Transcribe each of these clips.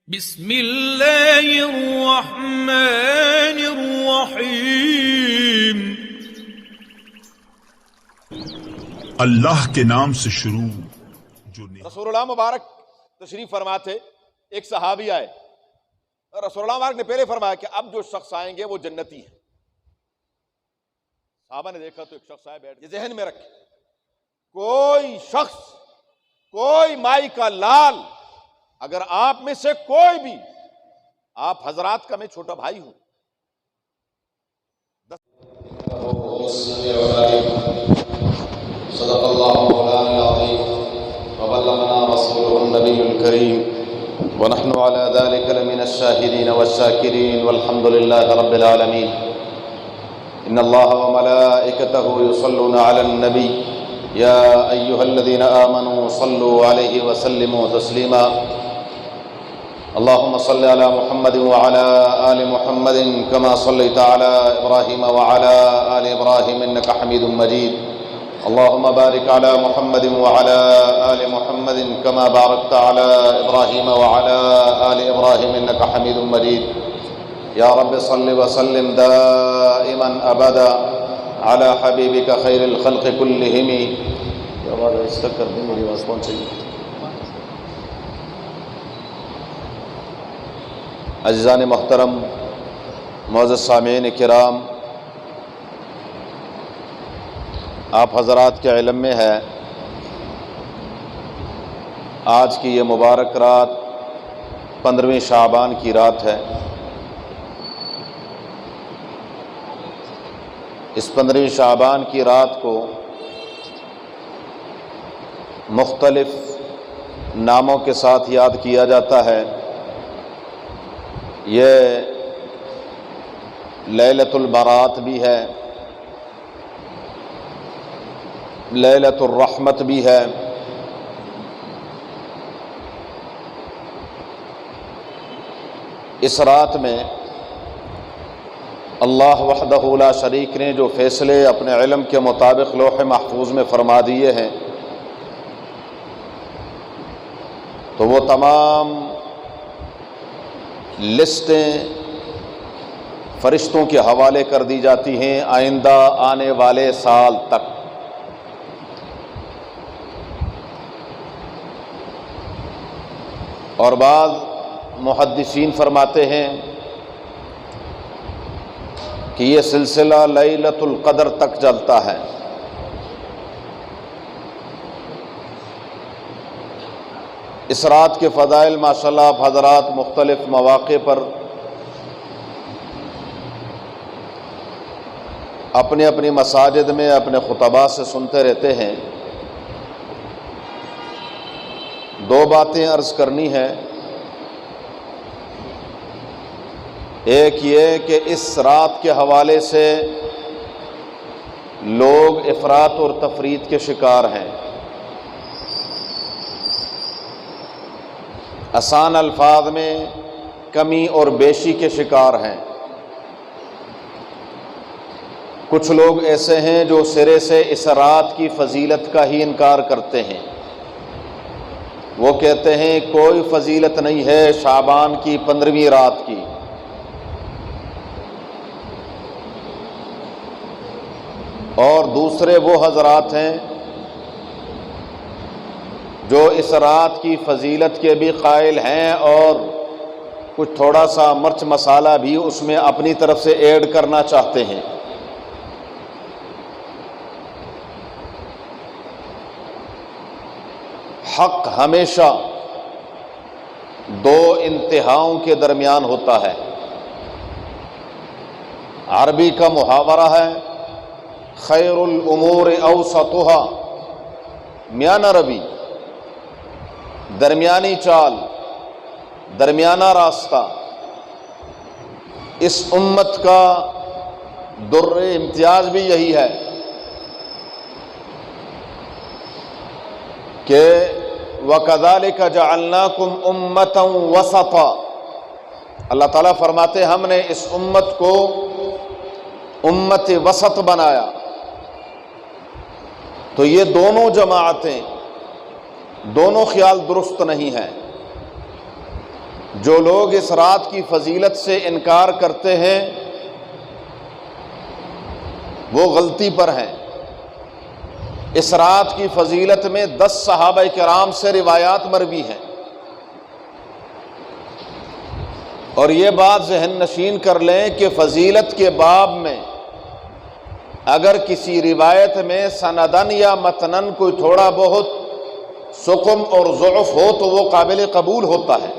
بسم اللہ الرحمن الرحیم۔ اللہ کے نام سے شروع جو رسول اللہ مبارک تشریف فرما تھے، ایک صحابی آئے، رسول اللہ مبارک نے پہلے فرمایا کہ اب جو شخص آئیں گے وہ جنتی ہیں۔ صحابہ نے دیکھا تو ایک شخص آئے، بیٹھ، یہ ذہن میں رکھے، کوئی شخص، کوئی مائی کا لال، اگر آپ میں سے کوئی بھی، آپ حضرات کا میں چھوٹا بھائی ہوں، صدق اللہ مولانا العظیم وبلغنا رسوله النبی الکریم ونحن على ذلك لمن الشاہدین والشاکرین والحمد للہ رب العالمین۔ ان اللہ وملائکته یصلون علی النبی یا ایہا الذین آمنوا صلوا علیہ وسلموا تسلیما۔ اللهم صل على محمد وعلى آل محمد كما صليت على إبراهيم وعلى آل إبراهيم إنك حميد مجيد۔ اللهم بارك على محمد وعلى آل محمد كما باركت على إبراهيم وعلى آل إبراهيم إنك حميد مجيد۔ يا رب صل وسلم دائما أبدا على حبيبك خير الخلق كلهم۔ يا بعد استكر دي میری آواز کون سی؟ عزیزان محترم، معزز سامعین کرام، آپ حضرات کے علم میں ہے آج کی یہ مبارک رات 15ویں شعبان کی رات ہے۔ اس 15ویں شعبان کی رات کو مختلف ناموں کے ساتھ یاد کیا جاتا ہے۔ یہ لیلۃ البرات بھی ہے، لیلۃ الرحمت بھی ہے، اس رات میں اللہ وحدہ لا شریک نے جو فیصلے اپنے علم کے مطابق لوح محفوظ میں فرما دیے ہیں، تو وہ تمام لسٹیں فرشتوں کے حوالے کر دی جاتی ہیں آئندہ آنے والے سال تک۔ اور بعض محدثین فرماتے ہیں کہ یہ سلسلہ لیلۃ القدر تک چلتا ہے۔ اس رات کے فضائل ماشاءاللہ آپ حضرات مختلف مواقع پر اپنی اپنی مساجد میں اپنے خطباء سے سنتے رہتے ہیں۔ دو باتیں عرض کرنی ہے، ایک یہ کہ اس رات کے حوالے سے لوگ افراط اور تفریط کے شکار ہیں، آسان الفاظ میں کمی اور بیشی کے شکار ہیں۔ کچھ لوگ ایسے ہیں جو سرے سے اس رات کی فضیلت کا ہی انکار کرتے ہیں، وہ کہتے ہیں کوئی فضیلت نہیں ہے شعبان کی 15ویں رات کی۔ اور دوسرے وہ حضرات ہیں جو اس رات کی فضیلت کے بھی قائل ہیں اور کچھ تھوڑا سا مرچ مسالہ بھی اس میں اپنی طرف سے ایڈ کرنا چاہتے ہیں۔ حق ہمیشہ دو انتہاؤں کے درمیان ہوتا ہے۔ عربی کا محاورہ ہے خیر الامور اوسطها، میانہ روی، درمیانی چال، درمیانہ راستہ۔ اس امت کا در امتیاز بھی یہی ہے کہ وَكَذَلِكَ جَعَلْنَاكُمْ أُمَّةً وَسَطًا، اللہ تعالیٰ فرماتے ہم نے اس امت کو امت وسط بنایا۔ تو یہ دونوں جماعتیں، دونوں خیال درست نہیں ہیں۔ جو لوگ اس رات کی فضیلت سے انکار کرتے ہیں وہ غلطی پر ہیں۔ اس رات کی فضیلت میں 10 صحابہ کرام سے روایات مروی ہیں، اور یہ بات ذہن نشین کر لیں کہ فضیلت کے باب میں اگر کسی روایت میں سندن یا متنن کوئی تھوڑا بہت سقم اور ضعف ہو تو وہ قابل قبول ہوتا ہے،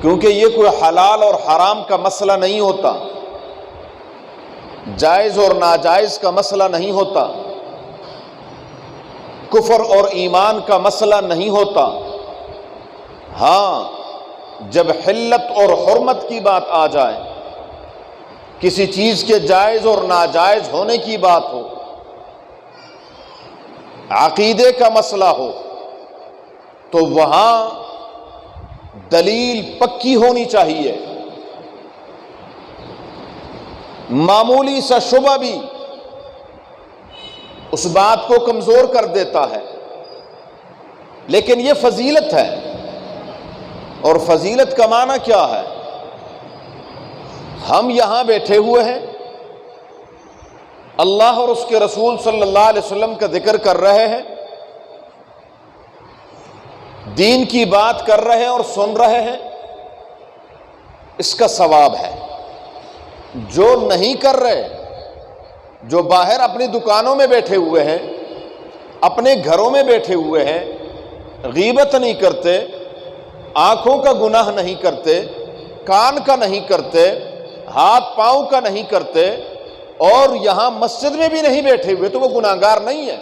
کیونکہ یہ کوئی حلال اور حرام کا مسئلہ نہیں ہوتا، جائز اور ناجائز کا مسئلہ نہیں ہوتا، کفر اور ایمان کا مسئلہ نہیں ہوتا۔ ہاں، جب حلت اور حرمت کی بات آ جائے، کسی چیز کے جائز اور ناجائز ہونے کی بات ہو، عقیدے کا مسئلہ ہو، تو وہاں دلیل پکی ہونی چاہیے۔ معمولی سا شبہ بھی اس بات کو کمزور کر دیتا ہے، لیکن یہ فضیلت ہے، اور فضیلت کا معنی کیا ہے؟ ہم یہاں بیٹھے ہوئے ہیں، اللہ اور اس کے رسول صلی اللہ علیہ وسلم کا ذکر کر رہے ہیں، دین کی بات کر رہے ہیں اور سن رہے ہیں، اس کا ثواب ہے۔ جو نہیں کر رہے، جو باہر اپنی دکانوں میں بیٹھے ہوئے ہیں، اپنے گھروں میں بیٹھے ہوئے ہیں، غیبت نہیں کرتے، آنکھوں کا گناہ نہیں کرتے، کان کا نہیں کرتے، ہاتھ پاؤں کا نہیں کرتے، اور یہاں مسجد میں بھی نہیں بیٹھے ہوئے، تو وہ گناہگار نہیں ہے۔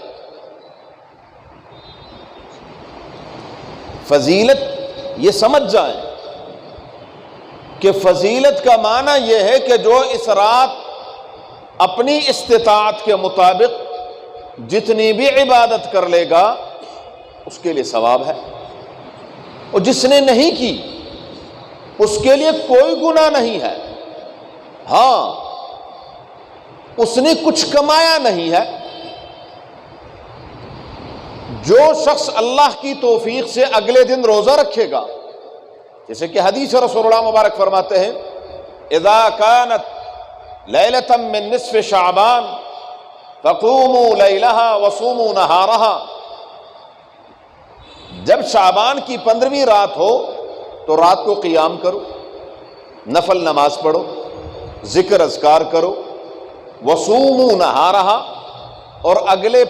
فضیلت یہ سمجھ جائیں کہ فضیلت کا معنی یہ ہے کہ جو اس رات اپنی استطاعت کے مطابق جتنی بھی عبادت کر لے گا اس کے لیے ثواب ہے، اور جس نے نہیں کی اس کے لیے کوئی گناہ نہیں ہے۔ ہاں، اس نے کچھ کمایا نہیں ہے۔ جو شخص اللہ کی توفیق سے اگلے دن روزہ رکھے گا، جیسے کہ حدیث رسول اللہ مبارک فرماتے ہیں، اذا كانت لیلۃ من نصف شعبان فقوموا لیلہا وصوموا نہارہا، جب شعبان کی 15ویں رات ہو تو رات کو قیام کرو، نفل نماز پڑھو، ذکر اذکار کرو، وصوموا نہارہا، اور اگلے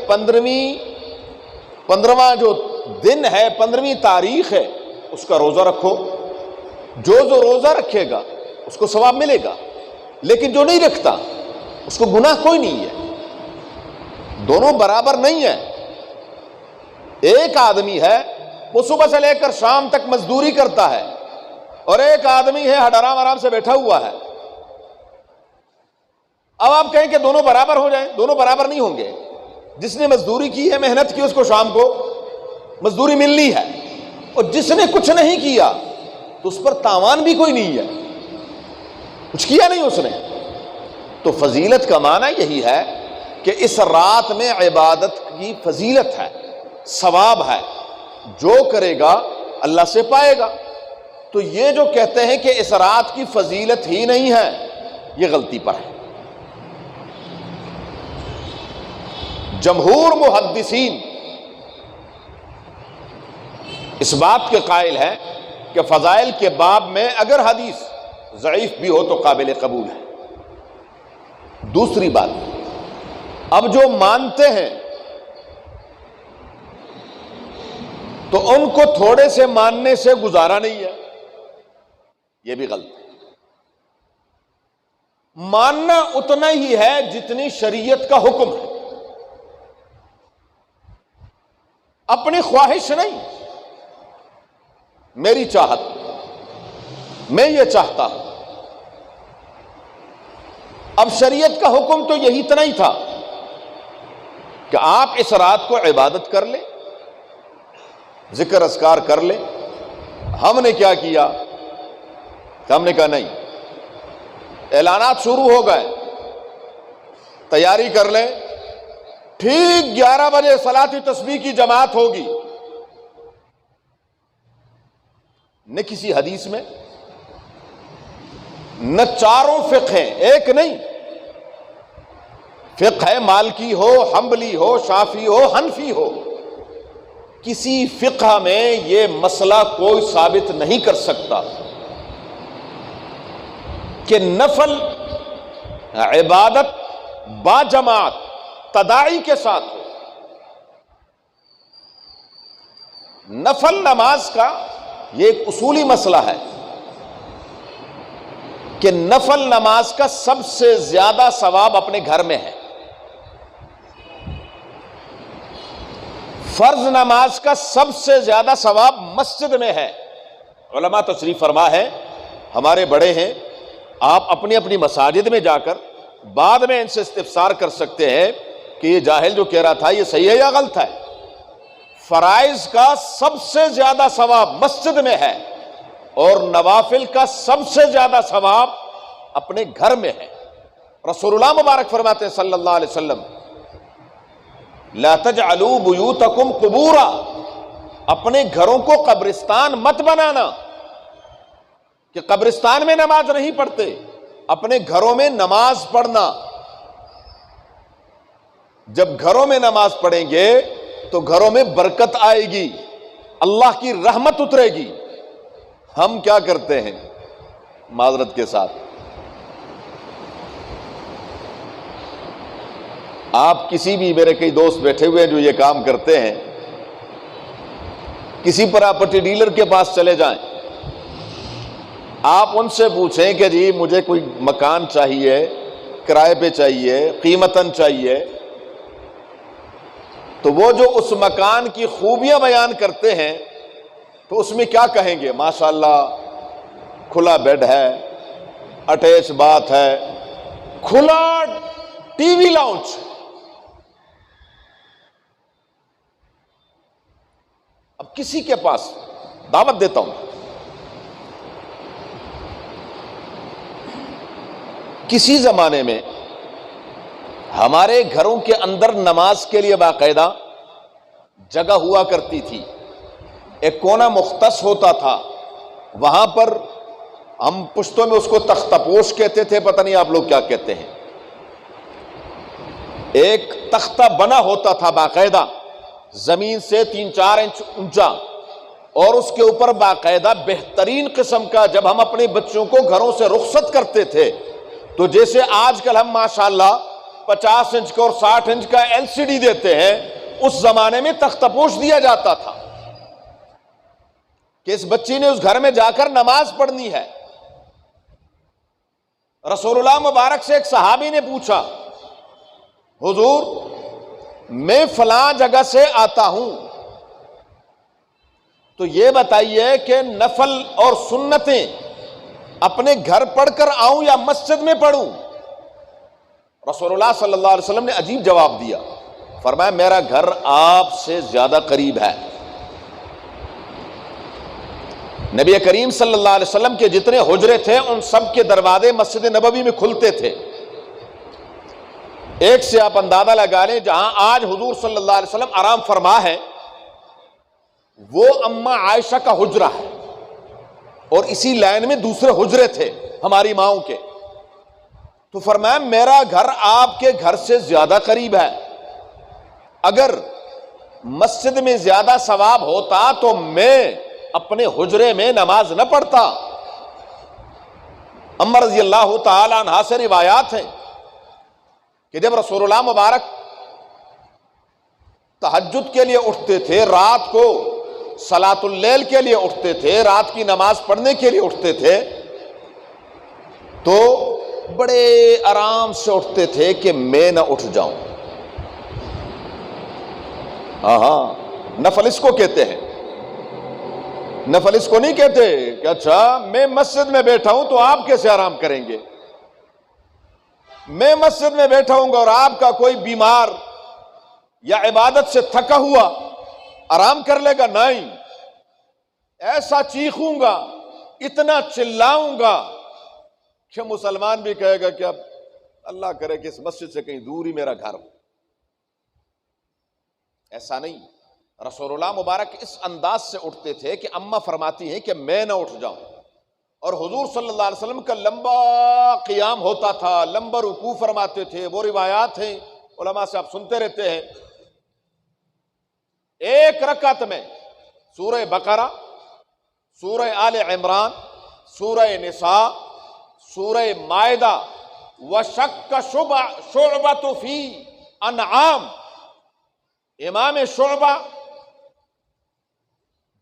15واں جو دن ہے، 15ویں تاریخ ہے، اس کا روزہ رکھو۔ جو روزہ رکھے گا اس کو ثواب ملے گا، لیکن جو نہیں رکھتا اس کو گناہ کوئی نہیں ہے۔ دونوں برابر نہیں ہیں۔ ایک آدمی ہے وہ صبح سے لے کر شام تک مزدوری کرتا ہے، اور ایک آدمی ہے آرام سے بیٹھا ہوا ہے۔ اب آپ کہیں کہ دونوں برابر ہو جائیں، دونوں برابر نہیں ہوں گے۔ جس نے مزدوری کی ہے، محنت کی، اس کو شام کو مزدوری ملنی ہے، اور جس نے کچھ نہیں کیا تو اس پر تاوان بھی کوئی نہیں ہے، کچھ کیا نہیں اس نے۔ تو فضیلت کا معنی یہی ہے کہ اس رات میں عبادت کی فضیلت ہے، ثواب ہے، جو کرے گا اللہ سے پائے گا۔ تو یہ جو کہتے ہیں کہ اس رات کی فضیلت ہی نہیں ہے، یہ غلطی پر ہے۔ جمہور محدثین اس بات کے قائل ہیں کہ فضائل کے باب میں اگر حدیث ضعیف بھی ہو تو قابل قبول ہے۔ دوسری بات، اب جو مانتے ہیں تو ان کو تھوڑے سے ماننے سے گزارا نہیں ہے، یہ بھی غلط ہے۔ ماننا اتنا ہی ہے جتنی شریعت کا حکم ہے، اپنی خواہش نہیں، میری چاہت، میں یہ چاہتا ہوں۔ اب شریعت کا حکم تو یہی اتنا ہی تھا کہ آپ اس رات کو عبادت کر لیں، ذکر اذکار کر لیں۔ ہم نے کیا کیا؟ ہم نے کہا نہیں، اعلانات شروع ہو گئے، تیاری کر لیں، ٹھیک 11 بجے صلاۃ تسبیح کی جماعت ہوگی، نہ کسی حدیث میں، نہ چاروں فقہ ہیں، ایک نہیں، فقہ ہے مالکی ہو، حنبلی ہو، شافعی ہو، حنفی ہو، کسی فقہ میں یہ مسئلہ کوئی ثابت نہیں کر سکتا کہ نفل عبادت با جماعت تداعی کے ساتھ ہو۔ نفل نماز کا یہ ایک اصولی مسئلہ ہے کہ نفل نماز کا سب سے زیادہ ثواب اپنے گھر میں ہے، فرض نماز کا سب سے زیادہ ثواب مسجد میں ہے۔ علماء تشریف فرما ہے، ہمارے بڑے ہیں، آپ اپنی اپنی مساجد میں جا کر بعد میں ان سے استفسار کر سکتے ہیں کہ یہ جاہل جو کہہ رہا تھا یہ صحیح ہے یا غلط ہے۔ فرائض کا سب سے زیادہ ثواب مسجد میں ہے اور نوافل کا سب سے زیادہ ثواب اپنے گھر میں ہے۔ رسول اللہ مبارک فرماتے ہیں صلی اللہ علیہ وسلم، لا تجعلوا بیوتکم قبورا، اپنے گھروں کو قبرستان مت بنانا کہ قبرستان میں نماز نہیں پڑھتے، اپنے گھروں میں نماز پڑھنا۔ جب گھروں میں نماز پڑھیں گے تو گھروں میں برکت آئے گی، اللہ کی رحمت اترے گی۔ ہم کیا کرتے ہیں معذرت کے ساتھ، آپ کسی بھی، میرے کئی دوست بیٹھے ہوئے ہیں جو یہ کام کرتے ہیں، کسی پراپرٹی ڈیلر کے پاس چلے جائیں، آپ ان سے پوچھیں کہ جی مجھے کوئی مکان چاہیے، کرائے پہ چاہیے، قیمتاً چاہیے، تو وہ جو اس مکان کی خوبیاں بیان کرتے ہیں تو اس میں کیا کہیں گے؟ ماشاءاللہ کھلا بیڈ ہے، اٹیچ باتھ ہے، کھلا ٹی وی لاؤنج۔ اب کسی کے پاس دعوت دیتا ہوں، کسی زمانے میں ہمارے گھروں کے اندر نماز کے لیے باقاعدہ جگہ ہوا کرتی تھی، ایک کونا مختص ہوتا تھا، وہاں پر ہم پشتوں میں اس کو تختہ پوش کہتے تھے، پتہ نہیں آپ لوگ کیا کہتے ہیں، ایک تختہ بنا ہوتا تھا باقاعدہ زمین سے 3-4 انچ اونچا، اور اس کے اوپر باقاعدہ بہترین قسم کا، جب ہم اپنے بچوں کو گھروں سے رخصت کرتے تھے تو جیسے آج کل ہم ماشاءاللہ 50 انچ کا اور 60 انچ کا LCD دیتے ہیں، اس زمانے میں تختہ پوش دیا جاتا تھا کہ اس بچی نے اس گھر میں جا کر نماز پڑھنی ہے۔ رسول اللہ مبارک سے ایک صحابی نے پوچھا، حضور میں فلاں جگہ سے آتا ہوں، تو یہ بتائیے کہ نفل اور سنتیں اپنے گھر پڑھ کر آؤں یا مسجد میں پڑھوں؟ رسول اللہ صلی اللہ علیہ وسلم نے عجیب جواب دیا، فرمایا میرا گھر آپ سے زیادہ قریب ہے۔ نبی کریم صلی اللہ علیہ وسلم کے جتنے حجرے تھے ان سب کے دروازے مسجد نبوی میں کھلتے تھے۔ ایک سے آپ اندازہ لگا لیں، جہاں آج حضور صلی اللہ علیہ وسلم آرام فرما ہے وہ اما عائشہ کا حجرہ ہے، اور اسی لائن میں دوسرے حجرے تھے ہماری ماؤں کے، تو فرمایا میرا گھر آپ کے گھر سے زیادہ قریب ہے، اگر مسجد میں زیادہ ثواب ہوتا تو میں اپنے حجرے میں نماز نہ پڑھتا۔ اما رضی اللہ تعالی عنہا سے روایات ہیں کہ جب رسول اللہ مبارک تہجد کے لیے اٹھتے تھے، رات کو صلاۃ اللیل کے لیے اٹھتے تھے، رات کی نماز پڑھنے کے لیے اٹھتے تھے، تو بڑے آرام سے اٹھتے تھے کہ میں نہ اٹھ جاؤں۔ ہاں نفل اس کو کہتے ہیں، نفل اس کو نہیں کہتے کہ اچھا میں مسجد میں بیٹھا ہوں تو آپ کیسے آرام کریں گے، میں مسجد میں بیٹھا ہوں گا اور آپ کا کوئی بیمار یا عبادت سے تھکا ہوا آرام کر لے گا؟ نہیں، ایسا چیخوں گا، اتنا چلاؤں گا کہ مسلمان بھی کہے گا کہ اب اللہ کرے کہ اس مسجد سے کہیں دور ہی میرا گھر ہو۔ ایسا نہیں، رسول اللہ مبارک اس انداز سے اٹھتے تھے کہ اماں فرماتی ہیں کہ میں نہ اٹھ جاؤں، اور حضور صلی اللہ علیہ وسلم کا لمبا قیام ہوتا تھا، لمبا رکوع فرماتے تھے. وہ روایات ہیں علماء سے آپ سنتے رہتے ہیں. ایک رکعت میں سورہ بقرہ، سورہ آل عمران، سورہ نساء، سورہ مائدہ، وشق شعبۃ فی انعام. امام شعبہ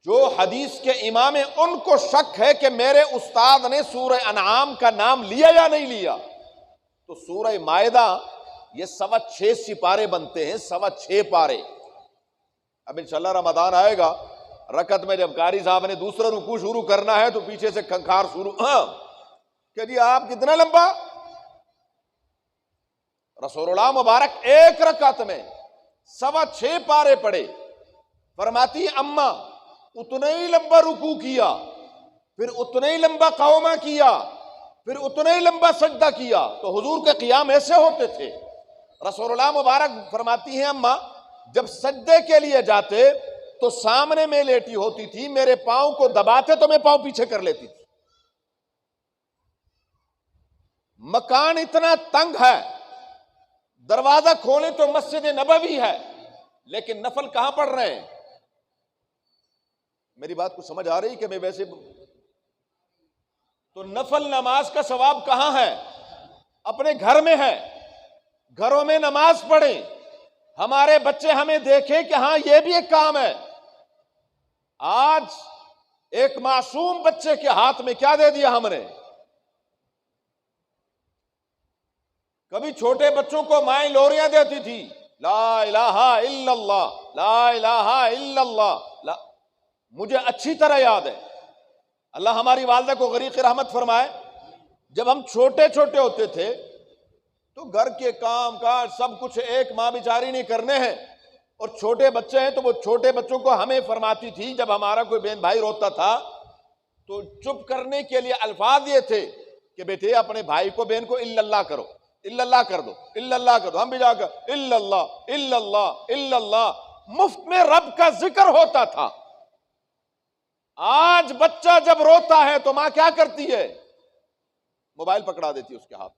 جو حدیث کے امام ہیں، ان کو شک ہے کہ میرے استاد نے سورہ انعام کا نام لیا یا نہیں لیا. تو سورہ مائدہ یہ 6.25 سپارے بنتے ہیں، 6.25 پارے. اب انشاءاللہ رمضان آئے گا، رکعت میں جب قاری صاحب نے دوسرا رکوع شروع کرنا ہے تو پیچھے سے کھنکھار شروع، کہ جی آپ کتنا لمبا. رسول اللہ مبارک ایک رکعت میں 6.25 پارے پڑھے. فرماتی اماں اتنا ہی لمبا رکوع کیا، پھر اتنا ہی لمبا قومہ کیا، پھر اتنا ہی لمبا سجدہ کیا. تو حضور کے قیام ایسے ہوتے تھے. رسول اللہ مبارک فرماتی ہیں اماں جب سجدے کے لیے جاتے تو سامنے میں لیٹی ہوتی تھی، میرے پاؤں کو دباتے تو میں پاؤں پیچھے کر لیتی تھی. مکان اتنا تنگ ہے، دروازہ کھولے تو مسجد نبوی ہے، لیکن نفل کہاں پڑھ رہے ہیں؟ میری بات کو سمجھ آ رہی کہ میں ویسے تو نفل نماز کا ثواب کہاں ہے؟ اپنے گھر میں ہے. گھروں میں نماز پڑھیں، ہمارے بچے ہمیں دیکھیں کہ ہاں یہ بھی ایک کام ہے. آج ایک معصوم بچے کے ہاتھ میں کیا دے دیا ہم نے؟ کبھی چھوٹے بچوں کو مائیں لوریاں دیتی تھی، لا الہ الا اللہ، لا الہ الا اللہ. مجھے اچھی طرح یاد ہے، اللہ ہماری والدہ کو غریق رحمت فرمائے، جب ہم چھوٹے چھوٹے ہوتے تھے تو گھر کے کام کاج سب کچھ ایک ماں بیچاری نے کرنے ہیں، اور چھوٹے بچے ہیں تو وہ چھوٹے بچوں کو ہمیں فرماتی تھی، جب ہمارا کوئی بہن بھائی روتا تھا تو چپ کرنے کے لیے الفاظ یہ تھے کہ بیٹے اپنے بھائی کو بہن کو الا اللہ کرو، الا اللہ کر دو، الا اللہ کر دو. ہم بھی جا کر الا اللہ الا اللہ الا اللہ، مفت میں رب کا ذکر ہوتا تھا. آج بچہ جب روتا ہے تو ماں کیا کرتی ہے؟ موبائل پکڑا دیتی ہے اس کے ہاتھ.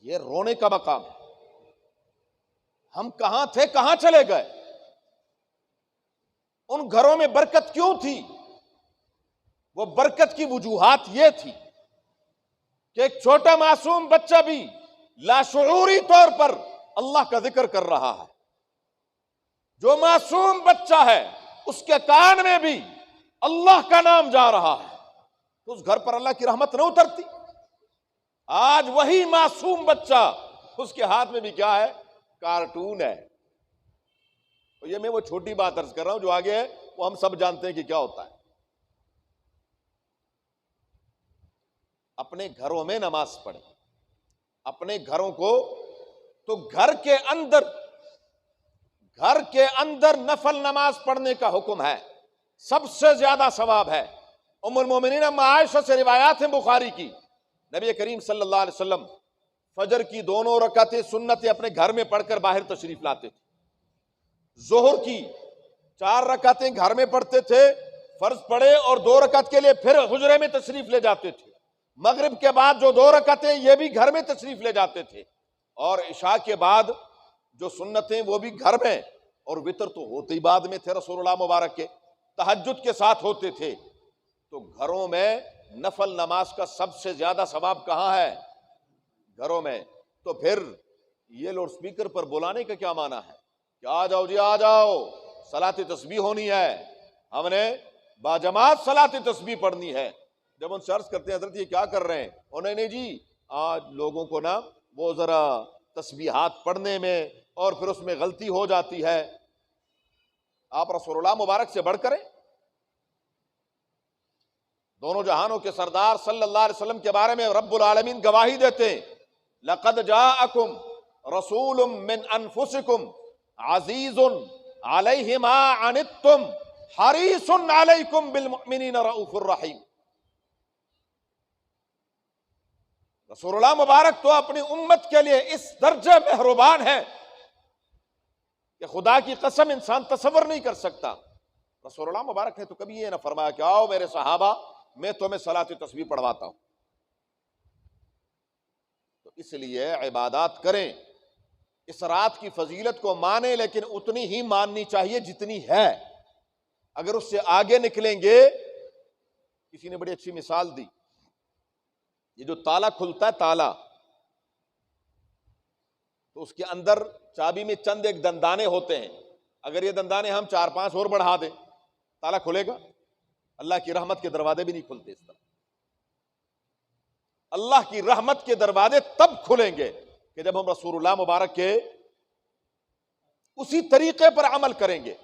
یہ رونے کا مقام ہے. ہم کہاں تھے، کہاں چلے گئے؟ ان گھروں میں برکت کیوں تھی؟ وہ برکت کی وجوہات یہ تھی کہ ایک چھوٹا معصوم بچہ بھی لاشعوری طور پر اللہ کا ذکر کر رہا ہے. جو معصوم بچہ ہے اس کے کان میں بھی اللہ کا نام جا رہا ہے، تو اس گھر پر اللہ کی رحمت نہ اترتی؟ آج وہی معصوم بچہ، اس کے ہاتھ میں بھی کیا ہے؟ کارٹون ہے. یہ میں وہ چھوٹی بات عرض کر رہا ہوں، جو آگے ہے وہ ہم سب جانتے ہیں کہ کیا ہوتا ہے. اپنے گھروں میں نماز پڑھیں، اپنے گھروں کو، تو گھر کے اندر نفل نماز پڑھنے کا حکم ہے، سب سے زیادہ ثواب ہے. ام المومنین ام عائشہ سے روایات ہیں بخاری کی، نبی کریم صلی اللہ علیہ وسلم فجر کی 2 رکعتیں سنتیں اپنے گھر میں پڑھ کر باہر تشریف لاتے تھے. ظہر کی 4 رکعتیں گھر میں پڑھتے تھے، فرض پڑھے، اور 2 رکعت کے لیے پھر حجرے میں تشریف لے جاتے تھے. مغرب کے بعد جو 2 رکعتیں یہ بھی گھر میں تشریف لے جاتے تھے، اور عشاء کے بعد جو سنتیں وہ بھی گھر میں، اور وتر تو ہوتے ہی بعد میں تھے رسول اللہ مبارک کے، تہجد کے ساتھ ہوتے تھے. تو گھروں میں نفل نماز کا سب سے زیادہ ثواب کہاں ہے؟ گھروں میں. تو پھر یہ لاؤڈ سپیکر پر بلانے کا کیا معنی ہے کہ آ جاؤ جی آ جاؤ، صلاۃ تسبیح ہونی ہے، ہم نے باجماعت صلاۃ تسبیح پڑھنی ہے. جب ان سے عرض کرتے ہیں حضرت یہ کیا کر رہے ہیں؟ انہیں نہیں جی آج لوگوں کو نا وہ ذرا تسبیحات پڑھنے میں اور پھر اس میں غلطی ہو جاتی ہے. آپ رسول اللہ مبارک سے بڑھ کریں؟ دونوں جہانوں کے سردار صلی اللہ علیہ وسلم کے بارے میں رب العالمین گواہی دیتے ہیں، لقد جاءکم رسول من انفسکم عزیز علیہ ما عنتم حریص علیکم بالمؤمنین رؤوف الرحیم. رسول اللہ مبارک تو اپنی امت کے لیے اس درجے مہربان ہے کہ خدا کی قسم انسان تصور نہیں کر سکتا۔ رسول اللہ مبارک نے تو کبھی یہ نہ فرمایا کہ آؤ میرے صحابہ میں تمہیں صلاۃ تسبیح پڑھواتا ہوں۔ تو اس لیے عبادات کریں، اس رات کی فضیلت کو مانیں، لیکن اتنی ہی ماننی چاہیے جتنی ہے۔ اگر اس سے آگے نکلیں گے، کسی نے بڑی اچھی مثال دی، یہ جو تالا کھلتا ہے تالا، تو اس کے اندر چابی میں چند ایک دندانے ہوتے ہیں، اگر یہ دندانے ہم 4-5 اور بڑھا دیں تالا کھلے گا؟ اللہ کی رحمت کے دروازے بھی نہیں کھلتے اس طرح۔ اللہ کی رحمت کے دروازے تب کھلیں گے کہ جب ہم رسول اللہ مبارک کے اسی طریقے پر عمل کریں گے۔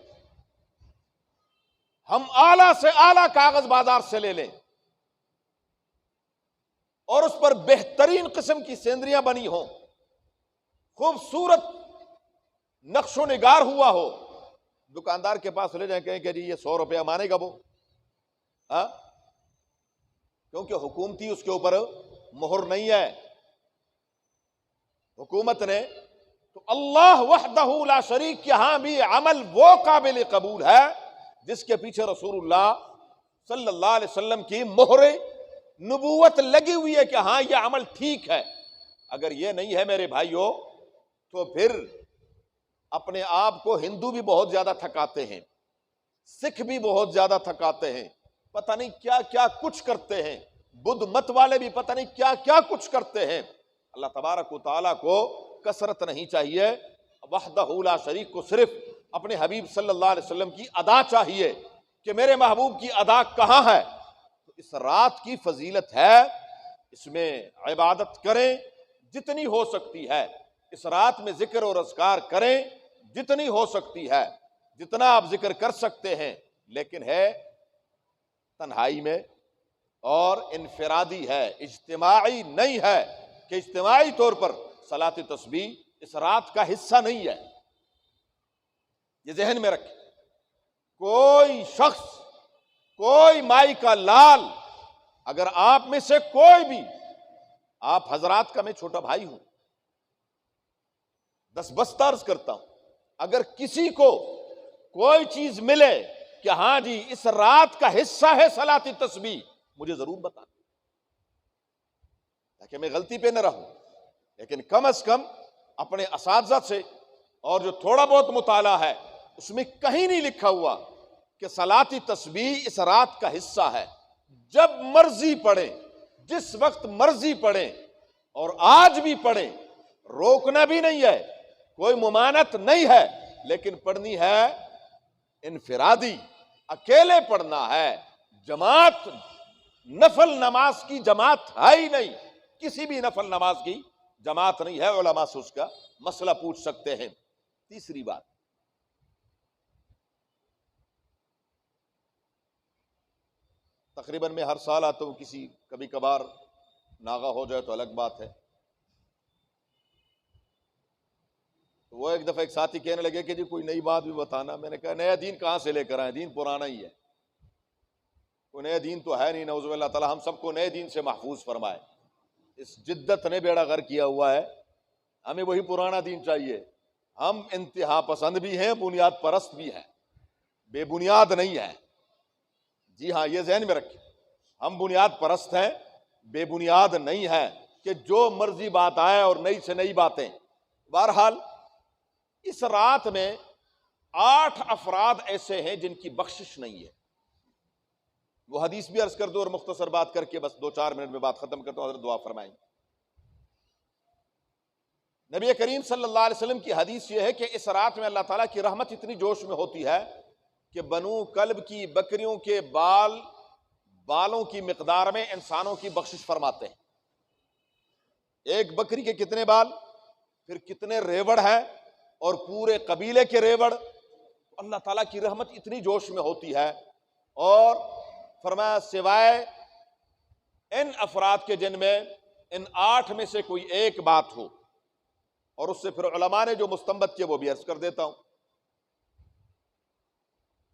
ہم اعلیٰ سے اعلیٰ کاغذ بازار سے لے لیں اور اس پر بہترین قسم کی سینریاں بنی ہوں، خوبصورت نقش و نگار ہوا ہو، دکاندار کے پاس لے جائیں، کہیں کہ جی یہ 100 روپیہ مانے گا وہ، کیونکہ حکومتی اس کے اوپر مہر نہیں ہے، حکومت نے تو اللہ وحدہ لا شریک کے ہاں بھی عمل وہ قابل قبول ہے جس کے پیچھے رسول اللہ صلی اللہ علیہ وسلم کی مہر نبوت لگی ہوئی ہے کہ ہاں یہ عمل ٹھیک ہے۔ اگر یہ نہیں ہے میرے بھائیوں تو پھر اپنے آپ کو ہندو بھی بہت زیادہ تھکاتے ہیں، سکھ بھی بہت زیادہ تھکاتے ہیں، پتہ نہیں کیا کیا کچھ کرتے ہیں، بدھ مت والے بھی پتہ نہیں کیا کیا کچھ کرتے ہیں۔ اللہ تبارک و تعالیٰ کو کثرت نہیں چاہیے، وحدہ لا شریک کو صرف اپنے حبیب صلی اللہ علیہ وسلم کی ادا چاہیے کہ میرے محبوب کی ادا کہاں ہے۔ تو اس رات کی فضیلت ہے، اس میں عبادت کریں جتنی ہو سکتی ہے، اس رات میں ذکر اور اذکار کریں جتنی ہو سکتی ہے، جتنا آپ ذکر کر سکتے ہیں، لیکن ہے تنہائی میں اور انفرادی ہے، اجتماعی نہیں ہے کہ اجتماعی طور پر صلاۃ تسبیح اس رات کا حصہ نہیں ہے۔ یہ ذہن میں رکھیں، کوئی شخص، کوئی مائی کا لال، اگر آپ میں سے کوئی بھی، آپ حضرات کا میں چھوٹا بھائی ہوں، بستہ عرض کرتا ہوں، اگر کسی کو کوئی چیز ملے کہ ہاں جی اس رات کا حصہ ہے صلاۃ تسبیح، مجھے ضرور بتانا تاکہ میں غلطی پہ نہ رہوں۔ لیکن کم از کم اپنے اساتذہ سے اور جو تھوڑا بہت مطالعہ ہے اس میں کہیں نہیں لکھا ہوا کہ صلاۃ تسبیح اس رات کا حصہ ہے۔ جب مرضی پڑھیں، جس وقت مرضی پڑھیں، اور آج بھی پڑھیں، روکنا بھی نہیں ہے، کوئی ممانعت نہیں ہے، لیکن پڑھنی ہے انفرادی، اکیلے پڑھنا ہے۔ جماعت، نفل نماز کی جماعت ہے ہی نہیں، کسی بھی نفل نماز کی جماعت نہیں ہے، علماء سے اس کا مسئلہ پوچھ سکتے ہیں۔ تیسری بات، تقریباً میں ہر سال آتا ہوں، کسی کبھی کبھار ناغہ ہو جائے تو الگ بات ہے۔ وہ ایک دفعہ ایک ساتھی کہنے لگے کہ جی کوئی نئی بات بھی بتانا۔ میں نے کہا نیا دین کہاں سے لے کر آئے، دین پرانا ہی ہے، کوئی نیا دین تو ہے نہیں، نعوذ باللہ تعالیٰ ہم سب کو نئے دین سے محفوظ فرمائے۔ اس جدت نے بیڑا غرق کیا ہوا ہے، ہمیں وہی پرانا دین چاہیے۔ ہم انتہا پسند بھی ہیں، بنیاد پرست بھی ہیں، بے بنیاد نہیں ہیں۔ جی ہاں، یہ ذہن میں رکھیں، ہم بنیاد پرست ہیں، بے بنیاد نہیں ہیں کہ جو مرضی بات آئے اور نئی سے نئی باتیں۔ بہرحال اس رات میں 8 افراد ایسے ہیں جن کی بخشش نہیں ہے۔ وہ حدیث بھی عرض کر دو اور مختصر بات کر کے بس 2-4 منٹ میں بات ختم کرتا ہوں، حضرت دعا فرمائیں۔ نبی کریم صلی اللہ علیہ وسلم کی حدیث یہ ہے کہ اس رات میں اللہ تعالیٰ کی رحمت اتنی جوش میں ہوتی ہے کہ بنو کلب کی بکریوں کے بالوں کی مقدار میں انسانوں کی بخشش فرماتے ہیں۔ ایک بکری کے کتنے بال، پھر کتنے ریوڑ ہیں، اور پورے قبیلے کے ریوڑ، اللہ تعالیٰ کی رحمت اتنی جوش میں ہوتی ہے۔ اور فرمایا سوائے ان افراد کے جن میں ان 8 میں سے کوئی ایک بات ہو، اور اس سے پھر علماء نے جو مستنبط کیا وہ بھی عرض کر دیتا ہوں۔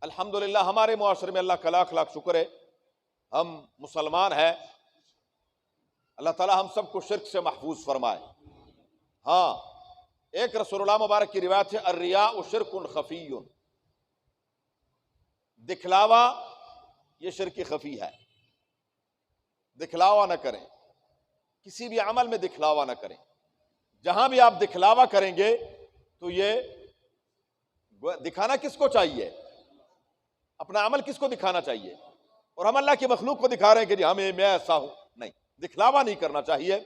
الحمدللہ ہمارے معاشرے میں اللہ کا لاکھ لاکھ شکر ہے، ہم مسلمان ہیں، اللہ تعالی ہم سب کو شرک سے محفوظ فرمائے۔ ہاں، ایک رسول اللہ مبارک کی روایت ہے، الریاء شرک خفی، دکھلاوا یہ شرک خفی ہے۔ دکھلاوا نہ کریں، کسی بھی عمل میں دکھلاوا نہ کریں۔ جہاں بھی آپ دکھلاوا کریں گے تو یہ دکھانا کس کو چاہیے؟ اپنا عمل کس کو دکھانا چاہیے؟ اور ہم اللہ کی مخلوق کو دکھا رہے ہیں کہ جی میں ایسا ہوں، نہیں، دکھلاوا نہیں کرنا چاہیے۔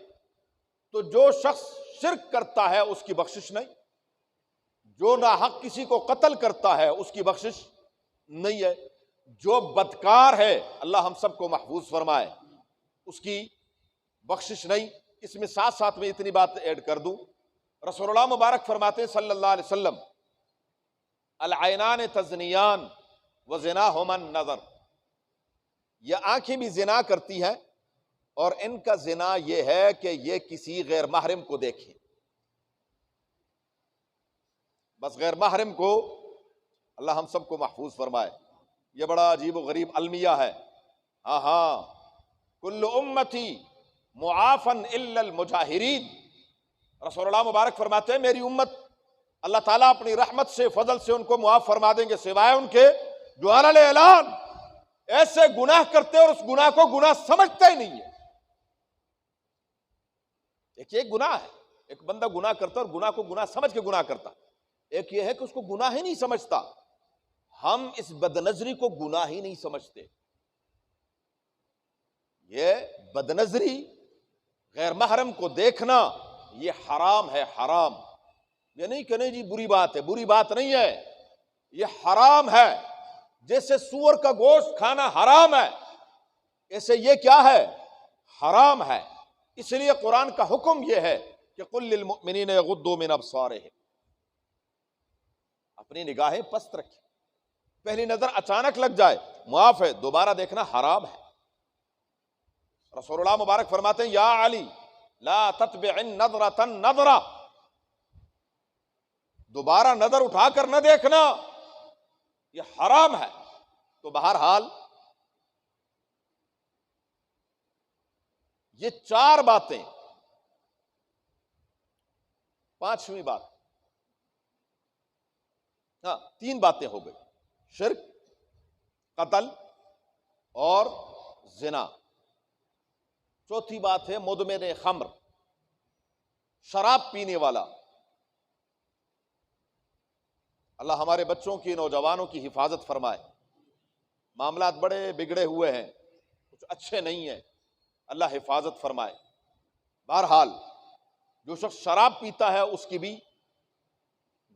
تو جو شخص شرک کرتا ہے اس کی بخشش نہیں، جو ناحق کسی کو قتل کرتا ہے اس کی بخشش نہیں ہے، جو بدکار ہے اللہ ہم سب کو محفوظ فرمائے اس کی بخشش نہیں۔ اس میں ساتھ ساتھ میں اتنی بات ایڈ کر دوں، رسول اللہ مبارک فرماتے ہیں صلی اللہ علیہ وسلم، العینان تزنیان وزناہما النظر، یہ آنکھیں بھی زنا کرتی ہیں اور ان کا زنا یہ ہے کہ یہ کسی غیر محرم کو دیکھیں، بس غیر محرم کو اللہ ہم سب کو محفوظ فرمائے۔ یہ بڑا عجیب و غریب المیہ ہے۔ ہاں، کل امتی معافن الا المجاہرین، رسول اللہ مبارک فرماتے ہیں میری امت اللہ تعالیٰ اپنی رحمت سے فضل سے ان کو معاف فرما دیں گے سوائے ان کے جو علی اعلان ایسے گناہ کرتے اور اس گناہ کو گناہ سمجھتا ہی نہیں ہے۔ ایک گناہ ہے، ایک بندہ گناہ کرتا اور گناہ کو گناہ سمجھ کے گناہ کرتا، ایک یہ ہے کہ اس کو گناہ ہی نہیں سمجھتا۔ ہم اس بدنظری کو گناہ ہی نہیں سمجھتے۔ یہ بدنظری، غیر محرم کو دیکھنا، یہ حرام ہے، حرام۔ یہ نہیں کہ نہیں جی بری بات ہے، بری بات نہیں ہے، یہ حرام ہے۔ جیسے سور کا گوشت کھانا حرام ہے، ایسے یہ کیا ہے؟ حرام ہے۔ اس لیے قرآن کا حکم یہ ہے کہ قل للمؤمنین یغضوا من ابصارہم، اپنی نگاہیں پست رکھیں۔ پہلی نظر اچانک لگ جائے معاف ہے، دوبارہ دیکھنا حرام ہے۔ رسول اللہ مبارک فرماتے ہیں یا علی لا تتبع النظرۃ النظرہ، دوبارہ نظر اٹھا کر نہ دیکھنا، یہ حرام ہے۔ تو بہرحال یہ چار باتیں، پانچویں بات، ہاں تین باتیں ہو گئی، شرک، قتل اور زنا۔ چوتھی بات ہے مدمن خمر، شراب پینے والا۔ اللہ ہمارے بچوں کی، نوجوانوں کی حفاظت فرمائے۔ معاملات بڑے بگڑے ہوئے ہیں، کچھ اچھے نہیں ہیں، اللہ حفاظت فرمائے۔ بہرحال جو شخص شراب پیتا ہے اس کی بھی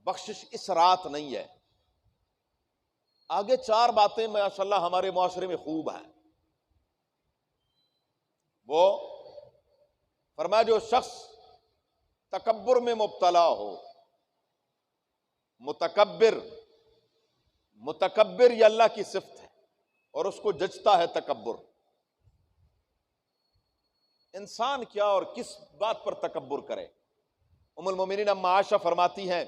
بخشش اس رات نہیں ہے۔ آگے چار باتیں ماشاءاللہ ہمارے معاشرے میں خوب ہیں۔ وہ فرمایا جو شخص تکبر میں مبتلا ہو، متکبر یہ اللہ کی صفت ہے اور اس کو جچتا ہے تکبر۔ انسان کیا اور کس بات پر تکبر کرے؟ ام المومنین اما عائشہ فرماتی ہیں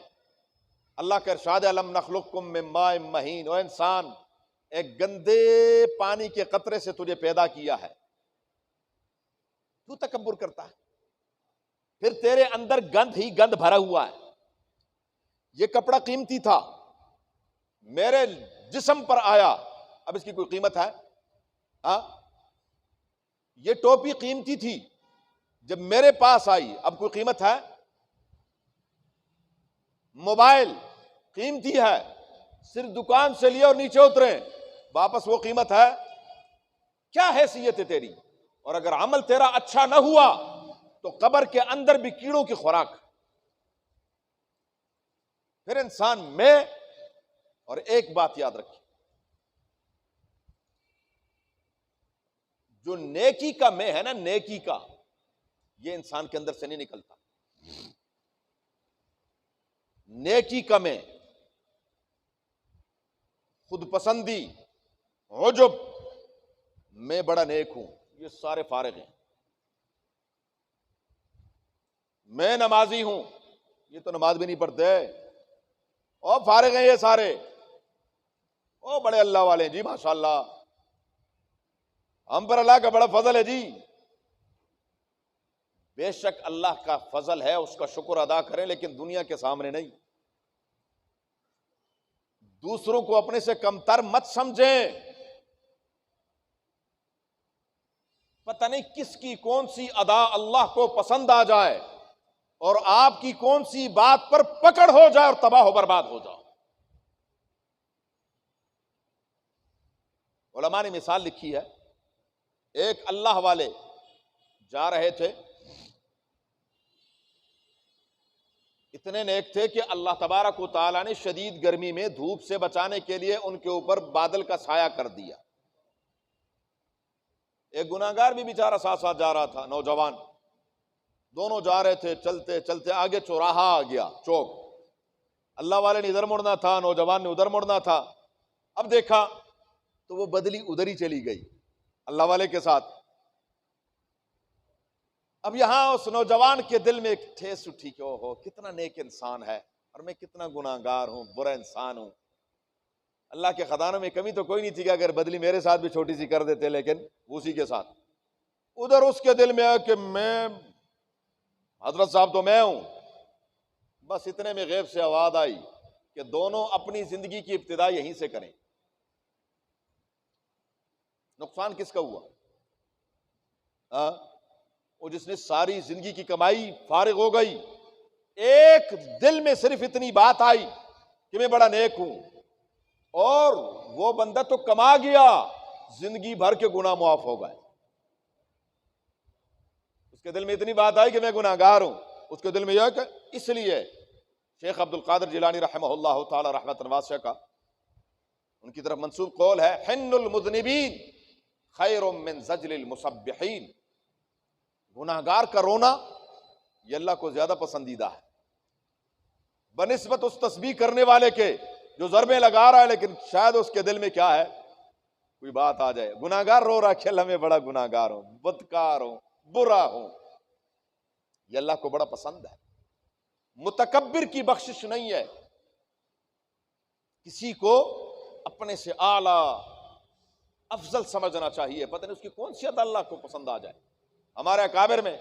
اللہ کا ارشاد الم نخلقکم من ماء مہین، او انسان ایک گندے پانی کے قطرے سے تجھے پیدا کیا ہے، تو تکبر کرتا ہے، پھر تیرے اندر گند ہی گند بھرا ہوا ہے۔ یہ کپڑا قیمتی تھا، میرے جسم پر آیا، اب اس کی کوئی قیمت ہے؟ ہاں، یہ ٹوپی قیمتی تھی، جب میرے پاس آئی اب کوئی قیمت ہے؟ موبائل قیمتی ہے، صرف دکان سے لیا اور نیچے اترے واپس وہ قیمت ہے؟ کیا حیثیت ہے تیری؟ اور اگر عمل تیرا اچھا نہ ہوا تو قبر کے اندر بھی کیڑوں کی خوراک۔ پھر انسان میں، اور ایک بات یاد رکھیں، جو نیکی کا میں ہے نا، نیکی کا، یہ انسان کے اندر سے نہیں نکلتا۔ نیکی کا خود پسندی، عجب، میں بڑا نیک ہوں، یہ سارے فارغ ہیں۔ میں نمازی ہوں، یہ تو نماز بھی نہیں پڑھتے، اور فارغ ہیں یہ سارے، او بڑے اللہ والے ہیں جی، ماشاءاللہ ہم پر اللہ کا بڑا فضل ہے جی، بے شک اللہ کا فضل ہے، اس کا شکر ادا کریں، لیکن دنیا کے سامنے نہیں۔ دوسروں کو اپنے سے کمتر مت سمجھیں۔ پتہ نہیں کس کی کون سی ادا اللہ کو پسند آ جائے اور آپ کی کون سی بات پر پکڑ ہو جائے اور تباہ و برباد ہو جاؤ۔ علماء نے مثال لکھی ہے، ایک اللہ والے جا رہے تھے، اتنے نیک تھے کہ اللہ تبارک و تعالیٰ نے شدید گرمی میں دھوپ سے بچانے کے لیے ان کے اوپر بادل کا سایہ کر دیا۔ ایک گناہگار بھی بیچارہ ساتھ ساتھ جا رہا تھا، نوجوان، دونوں جا رہے تھے، چلتے چلتے آگے چوراہا آ گیا، چوک۔ اللہ والے نے ادھر مڑنا تھا، نوجوان نے ادھر مڑنا تھا۔ اب دیکھا تو وہ بدلی ادھر ہی چلی گئی اللہ والے کے ساتھ۔ اب یہاں اس نوجوان کے دل میں ایک ٹھیس اٹھی کہ اوہو کتنا نیک انسان ہے اور میں کتنا گناہگار ہوں، برا انسان ہوں۔ اللہ کے خزانوں میں کمی تو کوئی نہیں تھی کہ اگر بدلی میرے ساتھ بھی چھوٹی سی کر دیتے، لیکن اسی کے ساتھ ادھر اس کے دل میں ہے کہ میں حضرت صاحب تو میں ہوں۔ بس اتنے میں غیب سے آواز آئی کہ دونوں اپنی زندگی کی ابتدا یہیں سے کریں۔ نقصان کس کا ہوا؟ وہ جس نے ساری زندگی کی کمائی فارغ ہو گئی، ایک دل میں صرف اتنی بات آئی کہ میں بڑا نیک ہوں، اور وہ بندہ تو کما گیا، زندگی بھر کے گناہ معاف ہو گئے۔ اس کے دل میں اتنی بات آئی کہ میں گناہگار ہوں، اس کے دل میں یہ کہ اس لیے شیخ عبد القادر جیلانی رحمہ اللہ تعالی رحمۃ واسعہ کا ان کی طرف منسوب قول ہے، حن المذنبین خیر من زجل المسبحین۔ گناہگار کا رونا یہ اللہ کو زیادہ پسندیدہ ہے بنسبت اس تسبیح کرنے والے کے جو ضربیں لگا رہا ہے لیکن شاید اس کے دل میں کیا ہے، کوئی بات آ جائے۔ گناہگار رو رہا کہ اللہ میں بڑا گناہگار ہوں، بدکار ہوں، برا ہوں، یہ اللہ کو بڑا پسند ہے۔ متکبر کی بخشش نہیں ہے، کسی کو اپنے سے اعلیٰ افضل سمجھنا چاہیے، پتہ نہیں اس کی کون سی عطا اللہ کو پسند آ جائے۔ ہمارے اکابر میں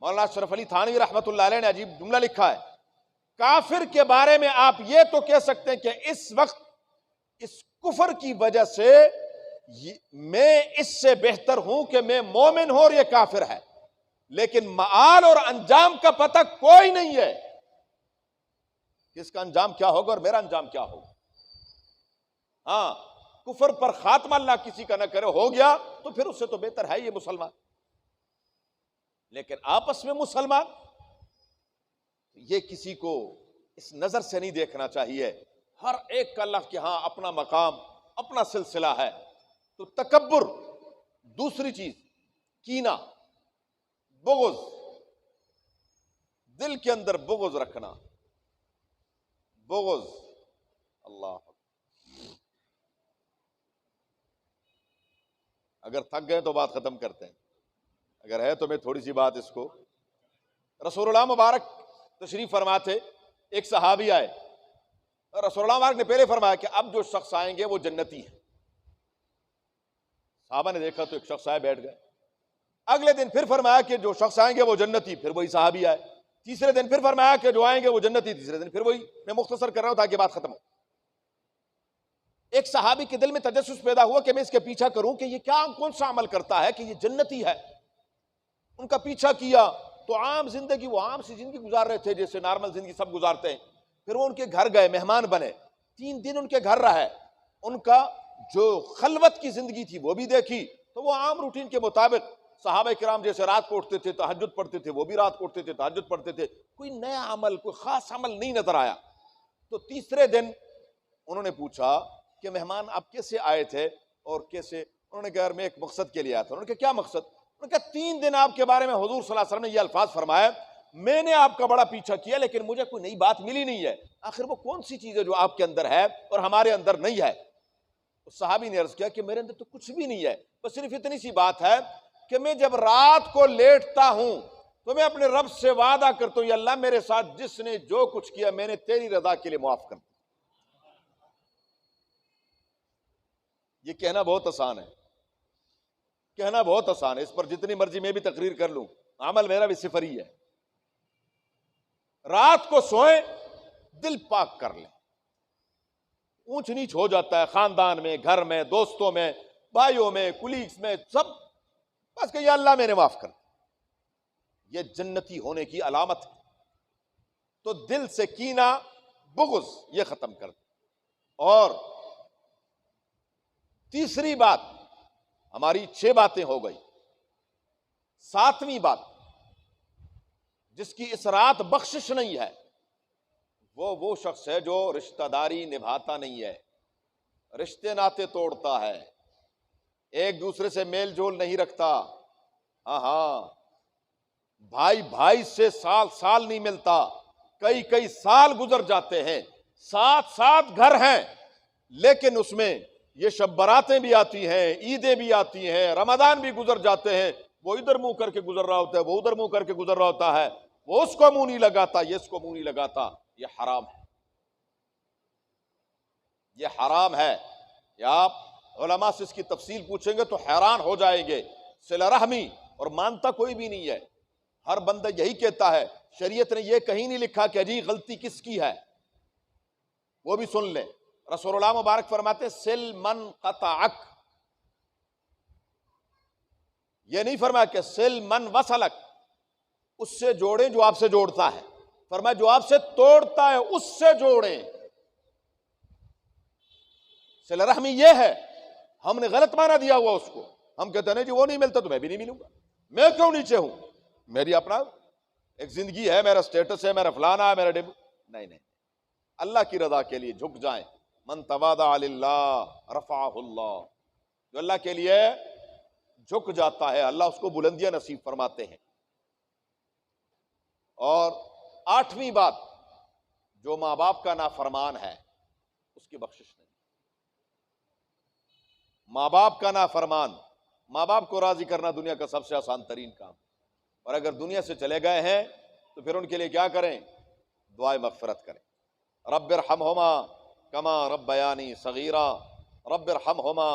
مولانا اشرف علی تھانوی رحمۃ اللہ علیہ نے عجیب جملہ لکھا ہے، کافر کے بارے میں آپ یہ تو کہہ سکتے ہیں کہ اس وقت اس کفر کی وجہ سے میں اس سے بہتر ہوں کہ میں مومن ہوں اور یہ کافر ہے، لیکن معال اور انجام کا پتہ کوئی نہیں ہے، کس کا انجام کیا ہوگا اور میرا انجام کیا ہوگا۔ ہاں، کفر پر خاتمہ اللہ کسی کا نہ کرے، ہو گیا تو پھر اس سے تو بہتر ہے یہ مسلمان، لیکن آپس میں مسلمان یہ کسی کو اس نظر سے نہیں دیکھنا چاہیے۔ ہر ایک کا اللہ کے ہاں اپنا مقام، اپنا سلسلہ ہے۔ تو تکبر، دوسری چیز کینہ، بغض، دل کے اندر بغض رکھنا، بغض، اللہ اگر تھک گئے تو بات ختم کرتے ہیں، اگر ہے تو میں تھوڑی سی بات اس کو۔ رسول اللہ مبارک تشریف فرما تھے، ایک صحابی آئے، رسول اللہ مبارک نے پہلے فرمایا کہ اب جو شخص آئیں گے وہ جنتی ہیں۔ صحابہ نے دیکھا تو ایک شخص آئے، بیٹھ گئے۔ اگلے دن پھر فرمایا کہ جو شخص آئیں گے وہ جنتی، پھر وہی صحابی آئے۔ تیسرے دن پھر فرمایا کہ جو آئیں گے وہ جنتی، تیسرے دن پھر وہی۔ میں مختصر کر رہا ہوں تاکہ بات ختم ہو۔ ایک صحابی کے دل میں تجسس پیدا ہوا کہ میں اس کے پیچھا کروں کہ یہ کیا کون سا عمل کرتا ہے کہ یہ جنتی ہے۔ ان کا پیچھا کیا تو عام زندگی، وہ عام سی زندگی گزار رہے تھے جیسے نارمل زندگی سب گزارتے ہیں۔ پھر وہ ان کے گھر گئے، مہمان بنے، 3 دن ان کے گھر رہے، ان کا جو خلوت کی زندگی تھی وہ بھی دیکھی۔ تو وہ عام روٹین کے مطابق صحابہ کرام جیسے رات کو اٹھتے تھے تہجد پڑھتے تھے، وہ بھی رات کو اٹھتے تھے تہجد پڑھتے تھے، کوئی نیا عمل، کوئی خاص عمل نہیں نظر آیا۔ تو تیسرے دن انہوں نے پوچھا کہ مہمان آپ کیسے آئے تھے اور کیسے؟ انہوں نے کہا میں ایک مقصد کے لیے آیا تھا۔ انہوں نے کہا کیا مقصد؟ انہوں نے کہا 3 دن آپ کے بارے میں حضور صلی اللہ علیہ وسلم نے یہ الفاظ فرمایا، میں نے آپ کا بڑا پیچھا کیا لیکن مجھے کوئی نئی بات ملی نہیں ہے، آخر وہ کون سی چیز ہے جو آپ کے اندر ہے اور ہمارے اندر نہیں ہے؟ صحابی نے عرض کیا کہ میرے اندر تو کچھ بھی نہیں ہے، بس صرف اتنی سی بات ہے کہ میں جب رات کو لیٹتا ہوں تو میں اپنے رب سے وعدہ کرتا ہوں یا اللہ میرے ساتھ جس نے جو کچھ کیا میں نے تیری رضا کے لیے معاف کر دیا۔ یہ کہنا بہت آسان ہے، کہنا بہت آسان ہے، اس پر جتنی مرضی میں بھی تقریر کر لوں عمل میرا بھی صفر ہی ہے. رات کو سوئیں دل پاک کر لیں. اونچ نیچ ہو جاتا ہے خاندان میں، گھر میں، دوستوں میں، بھائیوں میں، کولیگز میں، سب بس کہ یا اللہ میں نے معاف کر. یہ جنتی ہونے کی علامت ہے. تو دل سے کینہ، بغض یہ ختم کر دیں. اور تیسری بات، ہماری 6 باتیں ہو گئی. 7ویں بات جس کی اس رات بخشش نہیں ہے، وہ شخص ہے جو رشتہ داری نبھاتا نہیں ہے، رشتے ناتے توڑتا ہے، ایک دوسرے سے میل جول نہیں رکھتا. ہاں بھائی بھائی سے سال نہیں ملتا، کئی سال گزر جاتے ہیں، 7 گھر ہیں، لیکن اس میں یہ شب براتیں بھی آتی ہیں، عیدیں بھی آتی ہیں، رمضان بھی گزر جاتے ہیں. وہ ادھر منہ کر کے گزر رہا ہوتا ہے، وہ ادھر منہ کر کے گزر رہا ہوتا ہے، وہ اس کو منہ نہیں لگاتا، یہ اس کو منہ نہیں لگاتا. یہ حرام ہے، یہ حرام ہے. یہ آپ علماء سے اس کی تفصیل پوچھیں گے تو حیران ہو جائیں گے. صلہ رحمی اور مانتا کوئی بھی نہیں ہے. ہر بندہ یہی کہتا ہے، شریعت نے یہ کہیں نہیں لکھا کہ جی غلطی کس کی ہے. وہ بھی سن لیں. رسول اللہ مبارک فرماتے سل من قطعک، یہ نہیں فرمایا کہ سل من وصلک، اس سے جوڑیں جو آپ سے جوڑتا ہے. فرمایا جو آپ سے توڑتا ہے اس سے جوڑیں. صلہ رحمی یہ ہے. ہم نے غلط معنی دیا ہوا اس کو. ہم کہتے ہیں نہیں جی وہ نہیں ملتا تو میں بھی نہیں ملوں گا، میں کیوں نیچے ہوں، میری اپنا ایک زندگی ہے، میرا سٹیٹس ہے، میرا فلانا ہے، میرا نہیں. اللہ کی رضا کے لیے جھک جائیں. من تواضع للہ رفعہ اللہ، جو اللہ کے لیے جھک جاتا ہے اللہ اس کو بلندیاں نصیب فرماتے ہیں. اور 8ویں بات، جو ماں باپ کا نافرمان ہے اس کی بخشش نہیں. ماں باپ کا نافرمان، ماں باپ کو راضی کرنا دنیا کا سب سے آسان ترین کام. اور اگر دنیا سے چلے گئے ہیں تو پھر ان کے لیے کیا کریں؟ دعائے مغفرت کریں. رب ارحمہما کما ربیانی صغیرا، رب ارحمہما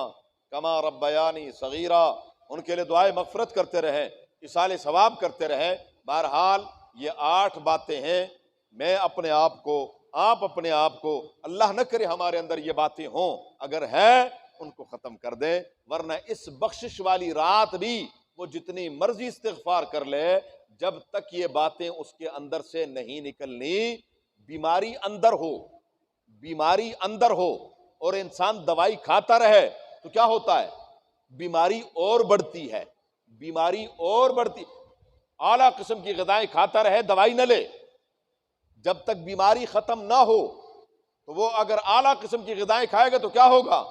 کما ربیانی صغیرا. ان کے لیے دعائے مغفرت کرتے رہیں، اصالہ ثواب کرتے رہیں. بہرحال یہ 8 باتیں ہیں. میں اپنے آپ کو، آپ اپنے آپ کو، اللہ نہ کرے ہمارے اندر یہ باتیں ہوں، اگر ہے ان کو ختم کر دیں. ورنہ اس بخشش والی رات بھی وہ جتنی مرضی استغفار کر لے، جب تک یہ باتیں اس کے اندر سے نہیں نکلنی، بیماری اندر ہو، بیماری اندر ہو اور انسان دوائی کھاتا رہے تو کیا ہوتا ہے؟ بیماری اور بڑھتی ہے، بیماری اور بڑھتی. اعلیٰ قسم کی غذائیں کھاتا رہے، دوائی نہ لے، جب تک بیماری ختم نہ ہو تو وہ اگر اعلیٰ قسم کی غذائیں کھائے گا تو کیا ہوگا؟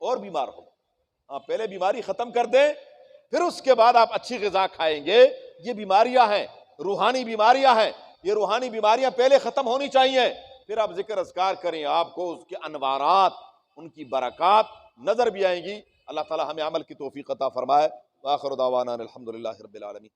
اور بیمار ہوگا. ہاں پہلے بیماری ختم کر دیں، پھر اس کے بعد آپ اچھی غذا کھائیں گے. یہ بیماریاں ہیں، روحانی بیماریاں ہیں. یہ روحانی بیماریاں پہلے ختم ہونی چاہیے، پھر آپ ذکر اذکار کریں، آپ کو اس کے انوارات، ان کی برکات نظر بھی آئیں گی. اللہ تعالی ہمیں عمل کی توفیق عطا فرمائے. وآخر دعوانا الحمدللہ رب العالمین.